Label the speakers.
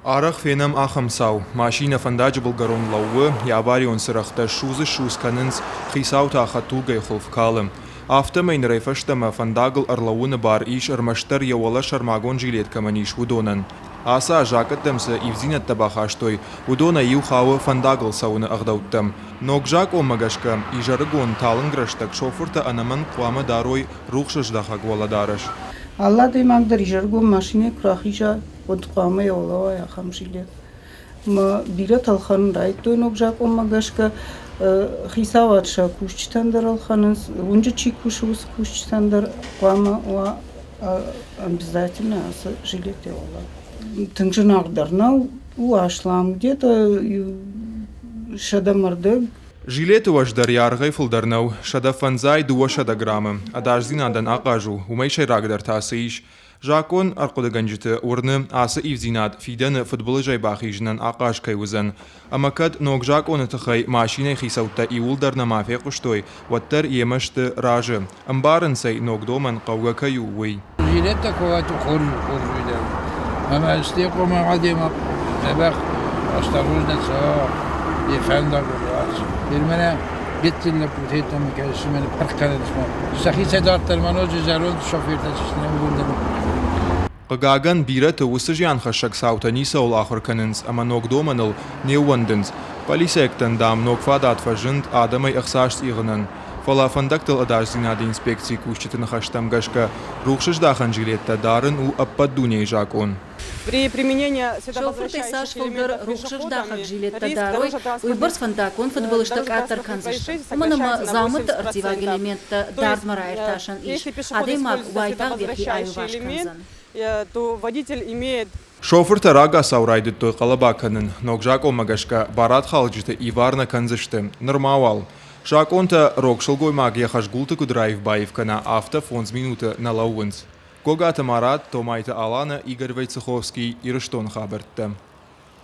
Speaker 1: Арах фенам ахамсау, машина фандажи булгарон лауы, яварион сырахта шузы шузканынс, хисаута ахатугай хулфкалым. Автомейн рейфаштама фандагл арлауны бар иш армаштар явала шармагон жилет каманиш удонан. Аса жакаттамса ивзинат табахаштой, удона юхауы фандагл сауны агдауттам. Ногжак омагашка, ижарыгон талынграштак шофурта анаман куама дарой рухшаждахак валадараш.
Speaker 2: Allah demektir, jargon maşine krahija odqama yola ya xamjile. Ma birat alxan rayt do nokjak omagashka xisavatша kuşçitandar alxanız unca çikuşus kuşçitandar qama wa обязательно жилете yola. Тыңжынағдарна у ашлам где-то шадамарды.
Speaker 1: Жилеты важдар яргай фулдарнау, шада фанзай дуа шада граммы, адаш зинадан акажу, умейшай рагдар тасыиш. Жакон аркудаганжиты урны асы ивзинад фиданы футболы жайбахижнан акаш кайвузан. Амакад ногжак оны тахай машиной хисаутта иулдарна мафия куштой, ваттар емашты ражы. Амбарын сай ногдоман кауга каю уй.
Speaker 3: Жилетта ковату хоржуйдам. Ама стеко мағадема набах астагузнатса дефенда гулас. Birmene gittiler puteta mükemmel parklanışma. Şahise dartlar manocu zalon şoförde sistemi buldum.
Speaker 1: Qagagan birat usajyan khashak sautanisa ol akhir kanins ama nogdomanal newandens. Polisektan dam nogfadat fajint adamay ikhsashs ignan. Fala fandaktal adazina de inspeksi kushchitin khashtam gashka rukhshajdahan жилетта дарын у аппадуне жакон.
Speaker 4: При применении
Speaker 5: Шофыртай саш фолдыр рухшаждахак жилетта дарой, уйбарс фандакон футболыштак аттар канзыш. Уманыма замыт артиваг элементта дардмарайр ташан иш, адемак вайтаг верхи айваш канзан.
Speaker 4: То водитель имеет
Speaker 1: Шофыр тарага саурайды той қалабаканын, ногжак омагашка барат халджыты иварна канзышты, нормавал. Жаконта рокшылгой магия хашгулты кудрайв баевкана авто фонз минуты на лауынс. Когата Марат, Томайта Алана, Игорь Войцеховский и Рыштон Хабертта.